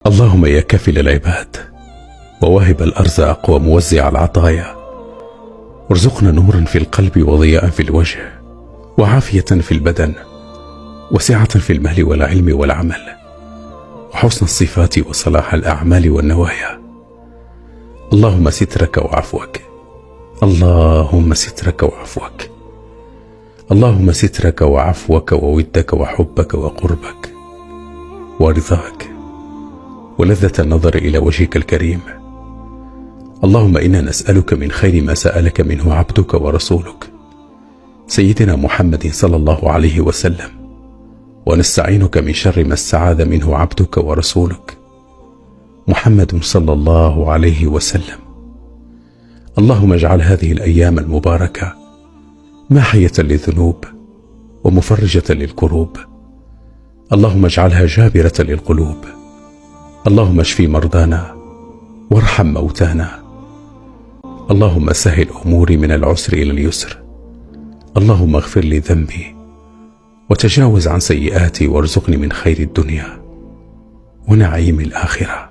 اللهم يا كافل العباد وواهب الأرزاق وموزع العطايا، ارزقنا نورا في القلب وضياء في الوجه وعافية في البدن وسعة في المال والعلم والعمل وحسن الصفات وصلاح الأعمال والنوايا. اللهم سترك وعفوك، اللهم سترك وعفوك، اللهم سترك وعفوك وودك وحبك وقربك ورضاك ولذة النظر إلى وجهك الكريم. اللهم إنا نسألك من خير ما سألك منه عبدك ورسولك سيدنا محمد صلى الله عليه وسلم، ونستعينك من شر ما استعاذ منه عبدك ورسولك محمد صلى الله عليه وسلم. اللهم اجعل هذه الأيام المباركة ماحية للذنوب ومفرجة للكروب، اللهم اجعلها جابرة للقلوب. اللهم اشف مرضانا وارحم موتانا، اللهم سهل أموري من العسر إلى اليسر، اللهم اغفر لي ذنبي وتجاوز عن سيئاتي وارزقني من خير الدنيا ونعيم الآخرة.